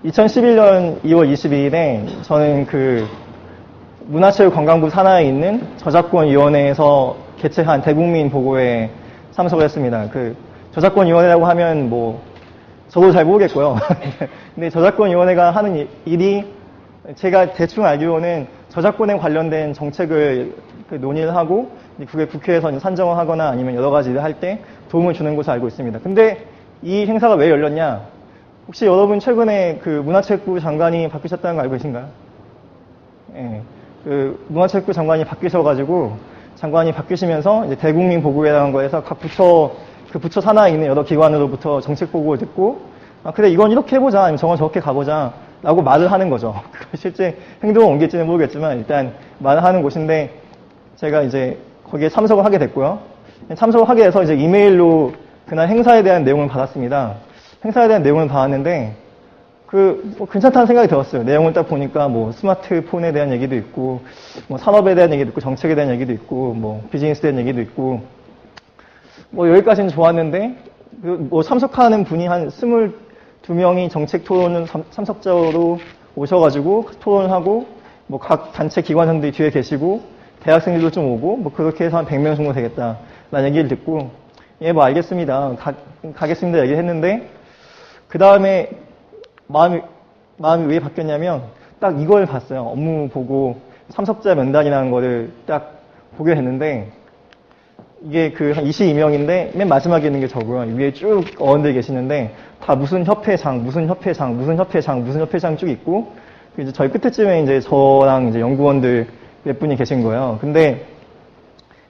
2011년 2월 22일에 저는 그 문화체육관광부 산하에 있는 저작권위원회에서 개최한 대국민 보고에 참석을 했습니다. 그 저작권위원회라고 하면 뭐 저도 잘 모르겠고요. 근데 저작권위원회가 하는 일이 제가 대충 알기로는 저작권에 관련된 정책을 논의를 하고 그게 국회에서 산정을 하거나 아니면 여러 가지 일을 할 때 도움을 주는 것으로 알고 있습니다. 근데 이 행사가 왜 열렸냐? 혹시 여러분 최근에 그 문화체육부 장관이 바뀌셨다는 거 알고 계신가요? 예. 그 문화체육부 장관이 바뀌셔가지고 장관이 바뀌시면서 이제 대국민 보고회라는 거에서 각 부처 그 부처 산하에 있는 여러 기관으로부터 정책 보고를 듣고 그래 이건 이렇게 해보자 아니면 저건 저렇게 가보자 라고 말을 하는 거죠. 실제 행동을 옮길지는 모르겠지만 일단 말을 하는 곳인데 제가 이제 거기에 참석을 하게 됐고요. 참석을 하게 돼서 이제 이메일로 그날 행사에 대한 내용을 받았습니다. 행사에 대한 내용을 받았는데 뭐 괜찮다는 생각이 들었어요. 내용을 딱 보니까 뭐 스마트폰에 대한 얘기도 있고 뭐 산업에 대한 얘기도 있고 정책에 대한 얘기도 있고 뭐 비즈니스에 대한 얘기도 있고 뭐 여기까지는 좋았는데 뭐 참석하는 분이 한 22명이 정책 토론을 참석자로 오셔가지고 토론을 하고 뭐 각 단체 기관장들이 뒤에 계시고 대학생들도 좀 오고 뭐 그렇게 해서 한 100명 정도 되겠다라는 얘기를 듣고 예 뭐 알겠습니다. 가겠습니다 얘기를 했는데 그 다음에 마음이 왜 바뀌었냐면 딱 이걸 봤어요. 업무 보고 참석자 명단이라는 거를 딱 보게 됐는데 이게 그 한 22명인데 맨 마지막에 있는 게 저고요. 위에 쭉 어원들이 계시는데 다 무슨 협회장, 무슨 협회장, 무슨 협회장, 무슨 협회장 쭉 있고 이제 저희 끝에쯤에 이제 저랑 이제 연구원들 몇 분이 계신 거예요. 근데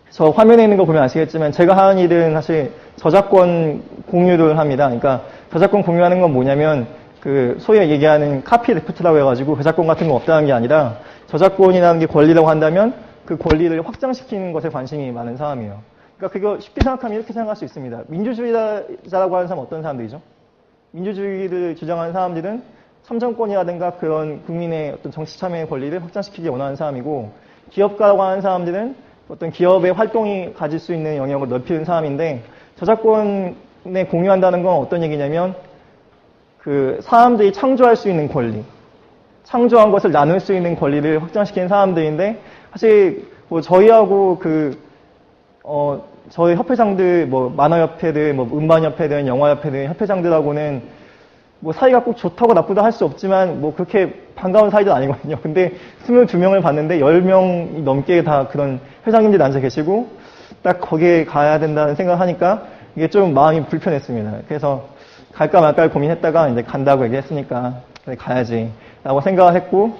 저 화면에 있는 거 보면 아시겠지만 제가 하는 일은 사실 저작권 공유를 합니다. 그러니까 저작권 공유하는 건 뭐냐면 그 소위 얘기하는 카피 레프트라고 해가지고 저작권 같은 거 없다는 게 아니라 저작권이라는 게 권리라고 한다면 그 권리를 확장시키는 것에 관심이 많은 사람이에요. 그러니까 그거 쉽게 생각하면 이렇게 생각할 수 있습니다. 민주주의자라고 하는 사람은 어떤 사람들이죠? 민주주의를 주장하는 사람들은 참정권이라든가 그런 국민의 어떤 정치 참여의 권리를 확장시키기 원하는 사람이고 기업가라고 하는 사람들은 어떤 기업의 활동이 가질 수 있는 영역을 넓히는 사람인데 저작권에 공유한다는 건 어떤 얘기냐면 그 사람들이 창조할 수 있는 권리, 창조한 것을 나눌 수 있는 권리를 확장시키는 사람들인데 사실 뭐 저희하고 저희 협회장들 뭐 만화협회들, 뭐 음반협회들, 영화협회들 협회장들하고는 뭐 사이가 꼭 좋다고 나쁘다 할 수 없지만 뭐 그렇게 반가운 사이도 아니거든요. 근데 22명을 봤는데 10명 넘게 다 그런 회장님들이 앉아 계시고 딱 거기에 가야 된다는 생각을 하니까 이게 좀 마음이 불편했습니다. 그래서 갈까 말까 고민했다가 이제 간다고 얘기했으니까 그래 가야지 라고 생각을 했고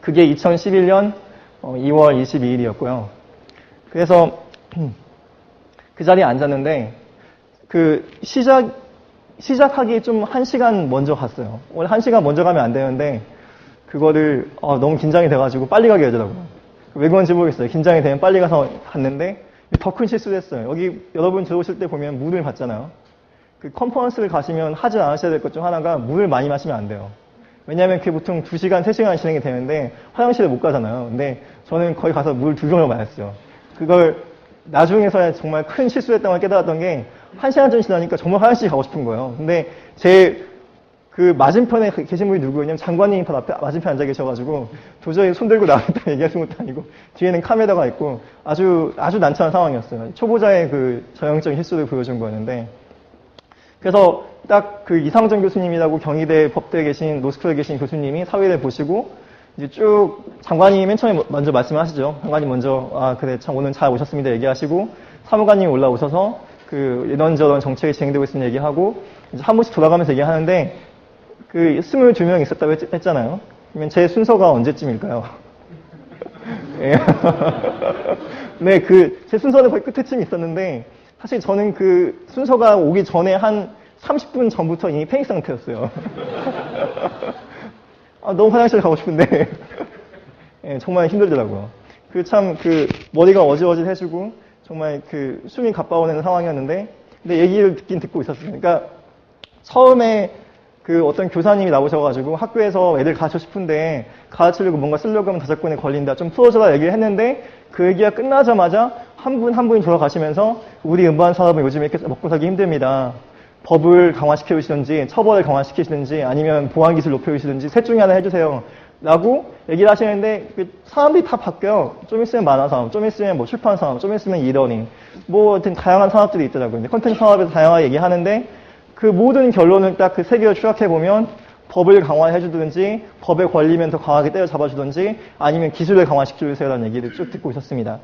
그게 2011년 2월 22일이었고요. 그래서 그 자리에 앉았는데 그 시작하기 좀 1시간 먼저 갔어요. 원래 1시간 먼저 가면 안 되는데 그거를 너무 긴장이 돼가지고 빨리 가게 하더라고요. 왜 그런지 모르겠어요. 긴장이 되면 빨리 가서 갔는데 더 큰 실수를 했어요. 여기 여러분 들어오실 때 보면 물을 받잖아요. 그 컨퍼런스를 가시면 하지 않으셔야 될 것 중 하나가 물을 많이 마시면 안 돼요. 왜냐하면 그게 보통 2시간, 3시간 진행이 되는데 화장실에 못 가잖아요. 근데 저는 거기 가서 물 2병을 마셨어요. 그걸 나중에서야 정말 큰 실수했다고 깨달았던 게 1시간 전 지나니까 정말 화장실 가고 싶은 거예요. 근데 제 그 맞은편에 계신 분이 누구였냐면 장관님이 바로 앞에 맞은편에 앉아 계셔가지고 도저히 손 들고 나가겠다 얘기하시는 것도 아니고 뒤에는 카메라가 있고 아주 난처한 상황이었어요. 초보자의 그 전형적인 실수를 보여준 거였는데 그래서 딱 그 이상정 교수님이라고 경희대 법대에 계신 로스쿨에 계신 교수님이 사회를 보시고 이제 쭉 장관님이 맨 처음에 먼저 말씀하시죠. 장관님 먼저 그래 참 오늘 잘 오셨습니다 얘기하시고 사무관님이 올라오셔서 그 이런저런 정책이 진행되고 있으면 얘기하고 이제 한 번씩 돌아가면서 얘기하는데 그 22명 있었다고 했잖아요. 그러면 제 순서가 언제쯤일까요? 예. 네, 제 순서는 거의 끝에쯤 있었는데 사실 저는 그 순서가 오기 전에 한 30분 전부터 이미 패닉 상태였어요. 너무 화장실 가고 싶은데 예, 정말 힘들더라고요. 머리가 어지러지해지고 정말 숨이 가빠오는 상황이었는데 근데 얘기를 듣고 있었어요. 그러니까 처음에 어떤 교사님이 나오셔가지고 학교에서 애들 가르쳐 싶은데 가르치려고 뭔가 쓰려고 하면 저작권에 걸린다. 좀 풀어줘라 얘기를 했는데 그 얘기가 끝나자마자 한 분 한 분이 돌아가시면서 우리 음반 산업은 요즘 이렇게 먹고 살기 힘듭니다. 법을 강화시켜주시든지 처벌을 강화시키시든지 아니면 보안기술 높여주시든지 셋 중에 하나 해주세요. 라고 얘기를 하시는데 사람들이 다 바뀌어요. 좀 있으면 만화산업, 좀 있으면 뭐 출판산업, 좀 있으면 이러닝 뭐 하여튼 다양한 산업들이 있더라고요. 컨텐츠 산업에서 다양하게 얘기하는데 그 모든 결론을 딱 그 세 개를 추락해보면 법을 강화해주든지 법의 권리면 더 강하게 때려잡아주든지 아니면 기술을 강화시켜주세요라는 얘기를 쭉 듣고 있었습니다.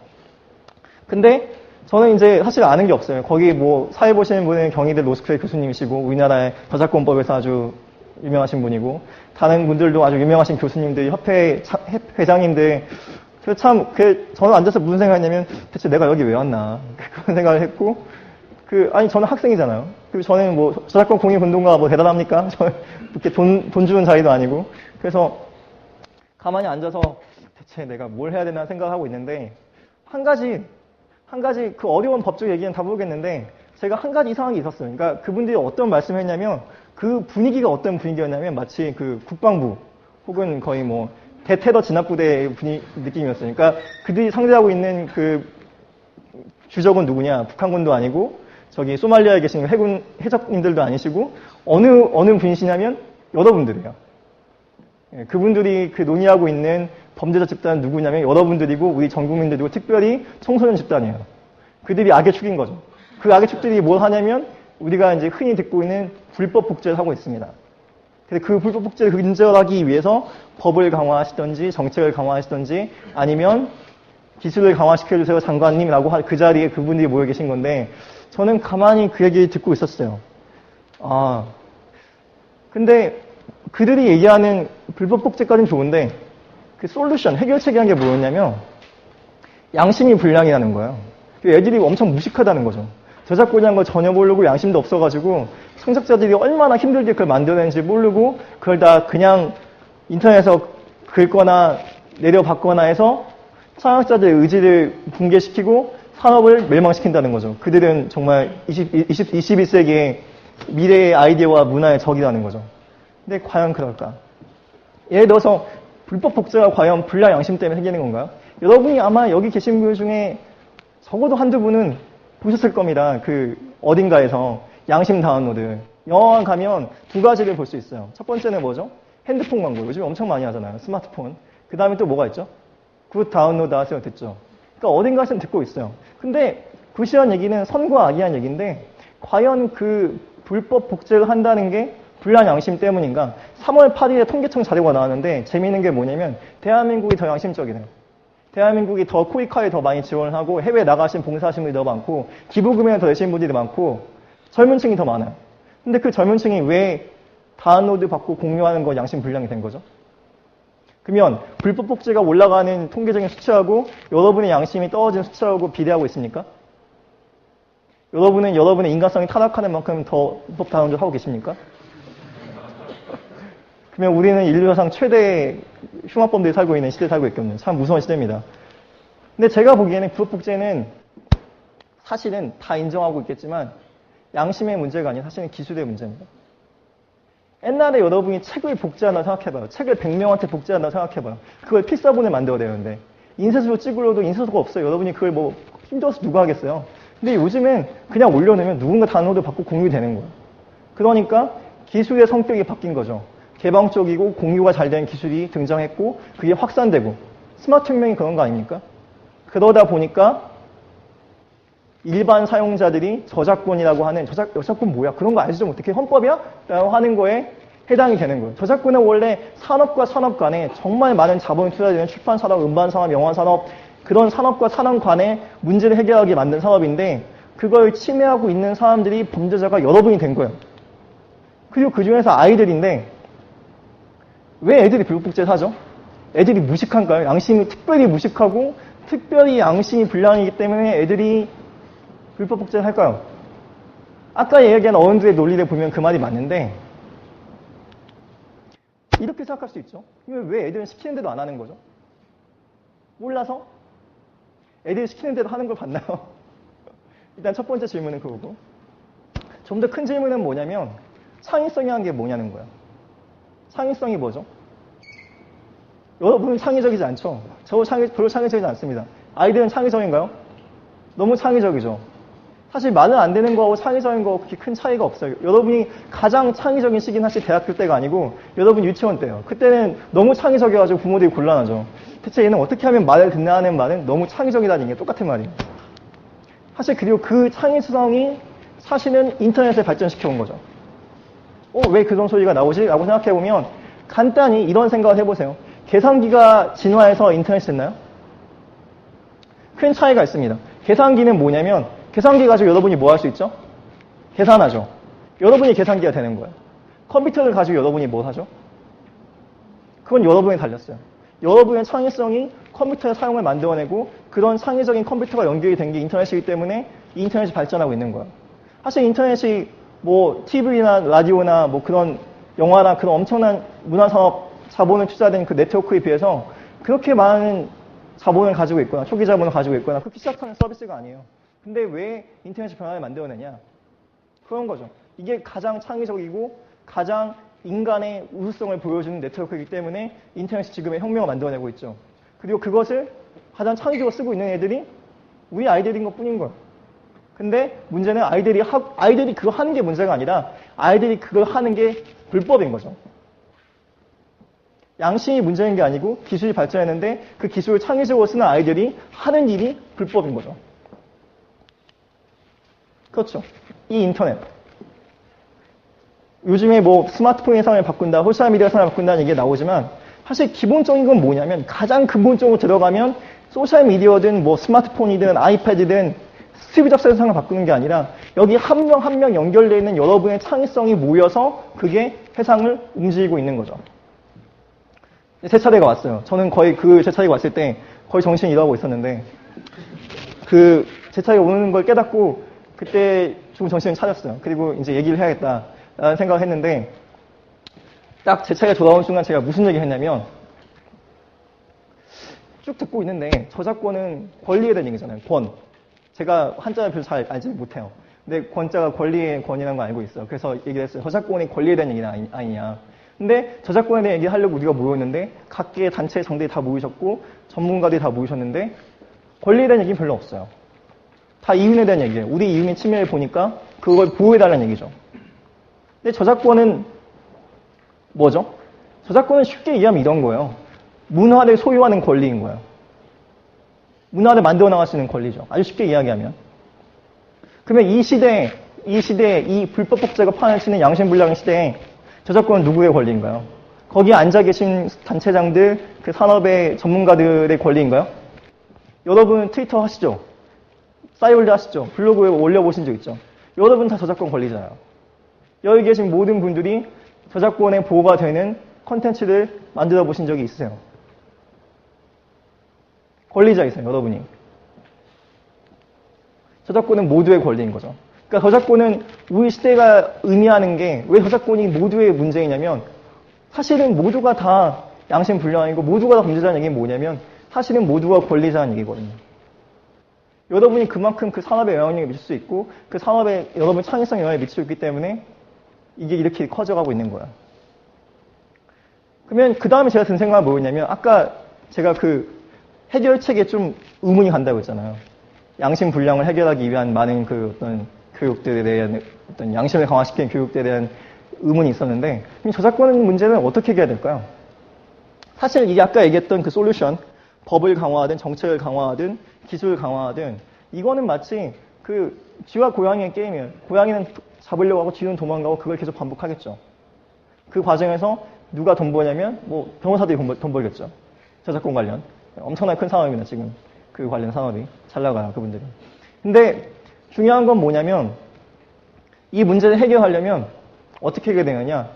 근데 저는 이제 사실 아는 게 없어요. 거기 뭐 사회 보시는 분은 경희대 로스쿨의 교수님이시고 우리나라의 저작권법에서 아주 유명하신 분이고 다른 분들도 아주 유명하신 교수님들, 협회 회장님들 저는 앉아서 무슨 생각했냐면 대체 내가 여기 왜 왔나 그런 생각을 했고 아니 저는 학생이잖아요. 그리고 저는 뭐 저작권 공익 운동가 뭐 대단합니까? 저는 이렇게 돈 주는 자리도 아니고 그래서 가만히 앉아서 대체 내가 뭘 해야 되나 생각하고 있는데 한 가지 그 어려운 법적 얘기는 다 모르겠는데 제가 한 가지 이상한 게 있었어요. 그러니까 그분들이 어떤 말씀을 했냐면 그 분위기가 어떤 분위기였냐면 마치 그 국방부 혹은 거의 뭐 대테러 진압부대 느낌이었어요. 그러니까 그들이 상대하고 있는 그 주적은 누구냐? 북한군도 아니고 저기 소말리아에 계신 해적님들도 아니시고 어느 분이시냐면 여러분들이에요. 그분들이 그 논의하고 있는 범죄자 집단은 누구냐면 여러분들이고 우리 전 국민들이고 특별히 청소년 집단이에요. 그들이 악의 축인 거죠. 그 악의 축들이 뭘 하냐면 우리가 이제 흔히 듣고 있는 불법 복제를 하고 있습니다. 그래서 그 불법 복제를 근절하기 위해서 법을 강화하시든지 정책을 강화하시든지 아니면 기술을 강화시켜주세요 장관님이라고 그 자리에 그분들이 모여 계신 건데 저는 가만히 그 얘기 듣고 있었어요. 근데 그들이 얘기하는 불법 복제까지는 좋은데 그 솔루션, 해결책이라는 게 뭐였냐면 양심이 불량이라는 거예요. 애들이 엄청 무식하다는 거죠. 저작권이라는 걸 전혀 모르고 양심도 없어가지고 창작자들이 얼마나 힘들게 그걸 만들어낸지 모르고 그걸 다 그냥 인터넷에서 긁거나 내려받거나 해서 창작자들의 의지를 붕괴시키고 산업을 멸망시킨다는 거죠. 그들은 정말 21세기의 미래의 아이디어와 문화의 적이라는 거죠. 근데 과연 그럴까? 예를 들어서 불법 복제가 과연 불량 양심 때문에 생기는 건가요? 여러분이 아마 여기 계신 분 중에 적어도 한두 분은 보셨을 겁니다. 그 어딘가에서 양심 다운로드. 영화관 가면 두 가지를 볼 수 있어요. 첫 번째는 뭐죠? 핸드폰 광고. 요즘 엄청 많이 하잖아요. 스마트폰. 그 다음에 또 뭐가 있죠? 굿 다운로드 하세요. 듣죠? 그러니까 어딘가에서는 듣고 있어요. 근데 굿이란 얘기는 선과 악이란 얘기인데 과연 그 불법 복제를 한다는 게 불량 양심 때문인가? 3월 8일에 통계청 자료가 나왔는데 재미있는 게 뭐냐면 대한민국이 더 양심적이네요. 대한민국이 더 코이카에 더 많이 지원을 하고 해외 나가신 봉사하신 분들이 더 많고 기부금액을 더 내신 분들이 많고 젊은 층이 더 많아요. 근데 그 젊은 층이 왜 다운로드 받고 공유하는 거 양심 불량이 된 거죠? 그러면 불법 복제가 올라가는 통계적인 수치하고 여러분의 양심이 떨어지는 수치하고 비례하고 있습니까? 여러분은 여러분의 인간성이 타락하는 만큼 더 불법 다운로드 하고 계십니까? 그러면 우리는 인류사상 최대의 흉악범들이 살고 있는 시대에 살고 있거든요. 참 무서운 시대입니다. 근데 제가 보기에는 불법 복제는 사실은 다 인정하고 있겠지만 양심의 문제가 아닌 사실은 기술의 문제입니다. 옛날에 여러분이 책을 복제한다고 생각해봐요. 책을 100명한테 복제한다고 생각해봐요. 그걸 필사본을 만들어야 되는데 인쇄소로 찍으려도 인쇄소가 없어요. 여러분이 그걸 뭐 힘들어서 누가 하겠어요. 근데 요즘엔 그냥 올려놓으면 누군가 다운로드 받고 공유되는 거예요. 그러니까 기술의 성격이 바뀐 거죠. 개방적이고 공유가 잘 되는 기술이 등장했고 그게 확산되고 스마트 혁명이 그런 거 아닙니까? 그러다 보니까 일반 사용자들이 저작권이라고 하는 저작권 뭐야? 그런 거 알지도 못해. 그게 헌법이야? 라고 하는 거에 해당이 되는 거예요. 저작권은 원래 산업과 산업 간에 정말 많은 자본이 투자되는 출판 산업, 음반 산업, 영화 산업 그런 산업과 산업 간의 문제를 해결하게 만든 산업인데 그걸 침해하고 있는 사람들이 범죄자가 여러분이 된 거예요. 그리고 그 중에서 아이들인데 왜 애들이 불법복제를 하죠? 애들이 무식한가요? 양심이 특별히 무식하고 특별히 양심이 불량이기 때문에 애들이 불법복제를 할까요? 아까 얘기한 어른들의 논리를 보면 그 말이 맞는데 이렇게 생각할 수 있죠. 왜 애들은 시키는 대로 안 하는 거죠? 몰라서? 애들이 시키는 대로 하는 걸 봤나요? 일단 첫 번째 질문은 그거고 좀 더 큰 질문은 뭐냐면 창의성이라는 게 뭐냐는 거예요. 창의성이 뭐죠? 여러분은 창의적이지 않죠? 별로 창의적이지 않습니다. 아이들은 창의적인가요? 너무 창의적이죠. 사실 말은 안 되는 거하고 창의적인 거 그렇게 큰 차이가 없어요. 여러분이 가장 창의적인 시기는 사실 대학교 때가 아니고 여러분 유치원 때예요. 그때는 너무 창의적이어가지고 부모들이 곤란하죠. 대체 얘는 어떻게 하면 말을 듣나 하는 말은 너무 창의적이라는 게 똑같은 말이에요. 사실 그리고 그 창의성이 사실은 인터넷을 발전시켜 온 거죠. 왜 그런 소리가 나오지? 라고 생각해보면 간단히 이런 생각을 해보세요. 계산기가 진화해서 인터넷이 됐나요? 큰 차이가 있습니다. 계산기는 뭐냐면 계산기 가지고 여러분이 뭐 할 수 있죠? 계산하죠. 여러분이 계산기가 되는 거예요. 컴퓨터를 가지고 여러분이 뭘 하죠? 그건 여러분에 달렸어요. 여러분의 창의성이 컴퓨터의 사용을 만들어내고 그런 창의적인 컴퓨터가 연결이 된 게 인터넷이기 때문에 인터넷이 발전하고 있는 거예요. 사실 인터넷이 뭐 TV나 라디오나 뭐 그런 영화나 그런 엄청난 문화산업 자본을 투자된 그 네트워크에 비해서 그렇게 많은 자본을 가지고 있거나 초기 자본을 가지고 있거나 그렇게 시작하는 서비스가 아니에요. 근데 왜 인터넷이 변화를 만들어내냐? 그런 거죠. 이게 가장 창의적이고 가장 인간의 우수성을 보여주는 네트워크이기 때문에 인터넷이 지금의 혁명을 만들어내고 있죠. 그리고 그것을 가장 창의적으로 쓰고 있는 애들이 우리 아이들인 것 뿐인 거예요. 근데 문제는 아이들이 그거 하는 게 문제가 아니라 아이들이 그걸 하는 게 불법인 거죠. 양심이 문제인 게 아니고 기술이 발전했는데 그 기술을 창의적으로 쓰는 아이들이 하는 일이 불법인 거죠. 그렇죠. 이 인터넷. 요즘에 뭐 스마트폰의 삶을 바꾼다, 소셜미디어의 삶을 바꾼다는 얘기가 나오지만 사실 기본적인 건 뭐냐면 가장 근본적으로 들어가면 소셜미디어든 뭐 스마트폰이든 아이패드든 스티브 잡스의 세상을 바꾸는 게 아니라 여기 한 명 한 명 연결되어 있는 여러분의 창의성이 모여서 그게 세상을 움직이고 있는 거죠. 제 차례가 왔어요. 저는 거의 제 차례가 왔을 때 거의 정신이 잃어가고 있었는데 제 차례가 오는 걸 깨닫고 그때 좀 정신을 차렸어요. 그리고 이제 얘기를 해야겠다라는 생각을 했는데 딱 제 차례가 돌아온 순간 제가 무슨 얘기를 했냐면 쭉 듣고 있는데 저작권은 권리에 대한 얘기잖아요. 권. 제가 한자를 별로 잘 알지 못해요. 근데 권자가 권리의 권이라는 거 알고 있어요. 그래서 얘기를 했어요. 저작권이 권리에 대한 얘기는 아니냐. 근데 저작권에 대한 얘기를 하려고 우리가 모였는데 각계의 단체 장들이 다 모이셨고 전문가들이 다 모이셨는데 권리에 대한 얘기는 별로 없어요. 다 이윤에 대한 얘기예요. 우리 이윤의 측면을 보니까 그걸 보호해달라는 얘기죠. 근데 저작권은 뭐죠? 저작권은 쉽게 이해하면 이런 거예요. 문화를 소유하는 권리인 거예요. 문화를 만들어 나갈 수 있는 권리죠. 아주 쉽게 이야기하면. 그러면 이 시대에 이 불법 복제가 판을 치는 양심불량의 시대에 저작권은 누구의 권리인가요? 거기에 앉아 계신 단체장들, 그 산업의 전문가들의 권리인가요? 여러분 트위터 하시죠? 싸이월드 하시죠? 블로그에 올려보신 적 있죠? 여러분 다 저작권 권리잖아요. 여기 계신 모든 분들이 저작권에 보호가 되는 컨텐츠를 만들어 보신 적이 있으세요? 권리자이세요, 여러분이. 저작권은 모두의 권리인 거죠. 그러니까 저작권은 우리 시대가 의미하는 게 왜 저작권이 모두의 문제이냐면 사실은 모두가 다 양심불량이고 모두가 다 범죄자라는 얘기는 뭐냐면 사실은 모두가 권리자라는 얘기거든요. 여러분이 그만큼 그 산업에 영향력을 미칠 수 있고 그 산업에 여러분 창의성 영향을 미치고 있기 때문에 이게 이렇게 커져가고 있는 거야. 그러면 그 다음에 제가 든 생각은 뭐였냐면 아까 제가 해결책에 좀 의문이 간다고 했잖아요. 양심불량을 해결하기 위한 많은 어떤 교육들에 대한 어떤 양심을 강화시키는 교육들에 대한 의문이 있었는데 그럼 저작권 문제는 어떻게 해결해야 될까요? 사실 이게 아까 얘기했던 그 솔루션, 법을 강화하든 정책을 강화하든 기술을 강화하든 이거는 마치 쥐와 고양이의 게임이에요. 고양이는 잡으려고 하고 쥐는 도망가고 그걸 계속 반복하겠죠. 그 과정에서 누가 돈 버냐면 뭐 변호사들이 돈 벌겠죠. 저작권 관련. 엄청나게 큰 산업입니다, 지금. 그 관련 산업이. 잘 나가요, 그분들이. 근데 중요한 건 뭐냐면 이 문제를 해결하려면 어떻게 해결되느냐.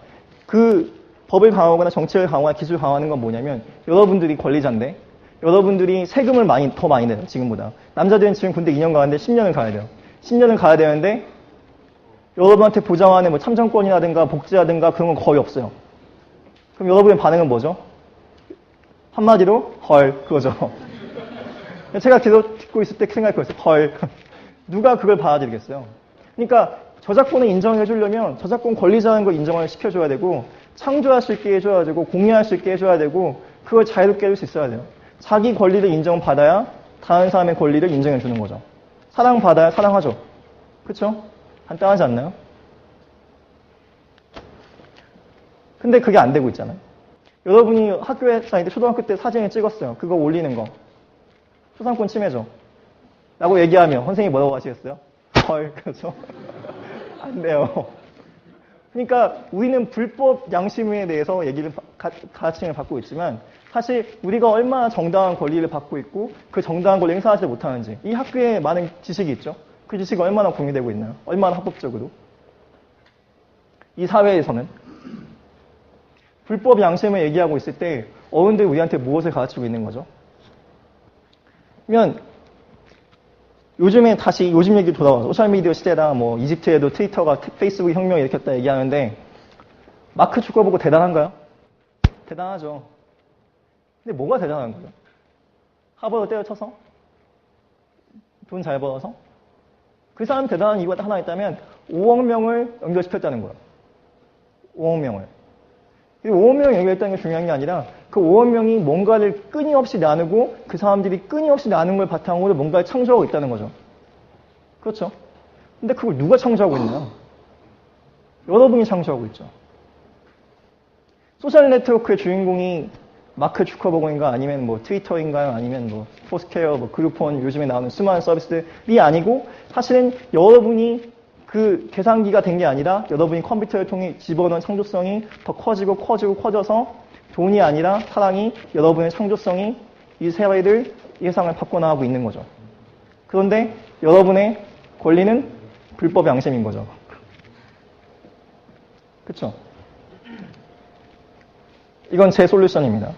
그 법을 강화하거나 정책을 강화하거나 기술을 강화하는 건 뭐냐면 여러분들이 권리자인데 여러분들이 세금을 더 많이 내요, 지금보다. 남자들은 지금 군대 2년 가는데 10년을 가야 돼요. 10년을 가야 되는데 여러분한테 보장하는 뭐 참정권이라든가 복지라든가 그런 건 거의 없어요. 그럼 여러분의 반응은 뭐죠? 한마디로 헐 그거죠. 제가 계속 듣고 있을 때 생각했어요. 헐. 누가 그걸 받아들이겠어요? 그러니까 저작권을 인정해 주려면 저작권 권리자라는 걸 인정을 시켜줘야 되고 창조할 수 있게 해줘야 되고 공유할 수 있게 해줘야 되고 그걸 자유롭게 해줄 수 있어야 돼요. 자기 권리를 인정받아야 다른 사람의 권리를 인정해 주는 거죠. 사랑받아야 사랑하죠. 그쵸? 간단하지 않나요? 근데 그게 안 되고 있잖아요. 여러분이 학교에 다닐 때 초등학교 때 사진을 찍었어요. 그거 올리는 거. 초상권 침해죠. 라고 얘기하면 선생님이 뭐라고 하시겠어요? 헐, 그렇죠? 안 돼요. 그러니까 우리는 불법 양심에 대해서 가르침을 받고 있지만 사실 우리가 얼마나 정당한 권리를 받고 있고 그 정당한 권리를 행사하지 못하는지 이 학교에 많은 지식이 있죠. 그 지식이 얼마나 공유되고 있나요? 얼마나 합법적으로? 이 사회에서는 불법 양심을 얘기하고 있을 때 어른들이 우리한테 무엇을 가르치고 있는 거죠? 그러면 요즘에 다시 요즘 얘기 돌아와서 소셜미디어 시대다 뭐 이집트에도 트위터가 페이스북 혁명을 일으켰다 얘기하는데 마크 주커버그 대단한가요? 대단하죠. 근데 뭐가 대단한 거죠? 하버드 때려쳐서? 돈 잘 벌어서? 그 사람 대단한 이유가 하나 있다면 5억 명을 연결시켰다는 거예요. 5억 명을. 5억 명을 연결했다는 게 중요한 게 아니라 그 5억 명이 뭔가를 끊임없이 나누고 그 사람들이 끊임없이 나누는 걸 바탕으로 뭔가를 창조하고 있다는 거죠. 그렇죠? 근데 그걸 누가 창조하고 있나요? 여러분이 창조하고 있죠. 소셜 네트워크의 주인공이 마크 주커버그인가 아니면 뭐 트위터인가요? 아니면 뭐 포스케어, 뭐 그루폰 요즘에 나오는 수많은 서비스들이 아니고 사실은 여러분이 그 계산기가 된 게 아니라 여러분이 컴퓨터를 통해 집어넣은 창조성이 더 커져서 돈이 아니라 사랑이 여러분의 창조성이 이 사회를, 이 세상을 바꿔나가고 있는 거죠. 그런데 여러분의 권리는 불법 양심인 거죠. 그쵸? 이건 제 솔루션입니다.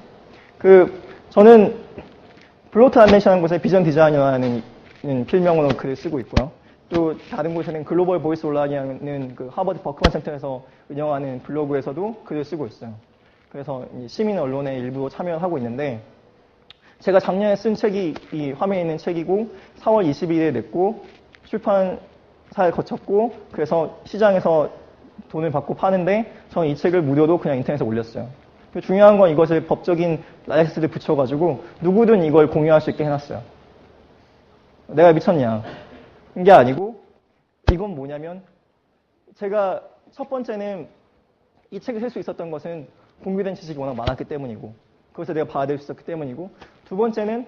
저는 블로트 안내시라는 곳에 비전 디자이너라는 필명으로 글을 쓰고 있고요. 또 다른 곳에는 글로벌 보이스 온라인이라는 그 하버드 버크만 센터에서 운영하는 블로그에서도 글을 쓰고 있어요. 그래서 시민 언론의 일부로 참여를 하고 있는데 제가 작년에 쓴 책이 이 화면에 있는 책이고 4월 20일에 냈고 출판사에 거쳤고 그래서 시장에서 돈을 받고 파는데 저는 이 책을 무료로 그냥 인터넷에 올렸어요. 중요한 건 이것을 법적인 라이센스를 붙여가지고 누구든 이걸 공유할 수 있게 해놨어요. 내가 미쳤냐? 게 아니고 이건 뭐냐면 제가 첫 번째는 이 책을 쓸 수 있었던 것은 공유된 지식이 워낙 많았기 때문이고 그것을 내가 받아들일 수 있었기 때문이고 두 번째는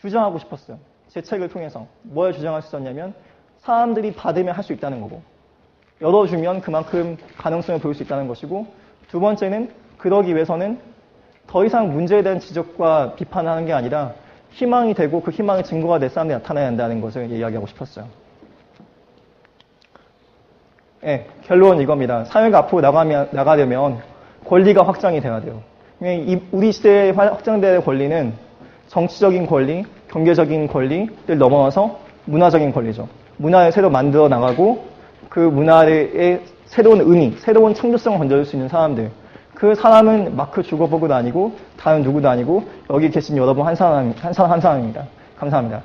주장하고 싶었어요. 제 책을 통해서 뭘 주장할 수 있었냐면 사람들이 받으면 할 수 있다는 거고 열어주면 그만큼 가능성을 보일 수 있다는 것이고 두 번째는 그러기 위해서는 더 이상 문제에 대한 지적과 비판을 하는 게 아니라 희망이 되고 그 희망의 증거가 내 사람들이 나타나야 한다는 것을 이야기하고 싶었어요. 네, 결론은 이겁니다. 사회가 앞으로 나가려면 권리가 확장이 돼야 돼요. 우리 시대에 확장될 권리는 정치적인 권리, 경제적인 권리를 넘어서 문화적인 권리죠. 문화를 새로 만들어 나가고 그 문화의 새로운 의미, 새로운 창조성을 건져줄 수 있는 사람들. 그 사람은 마크 주커버그도 아니고 다른 누구도 아니고 여기 계신 여러분 한 사람입니다. 감사합니다.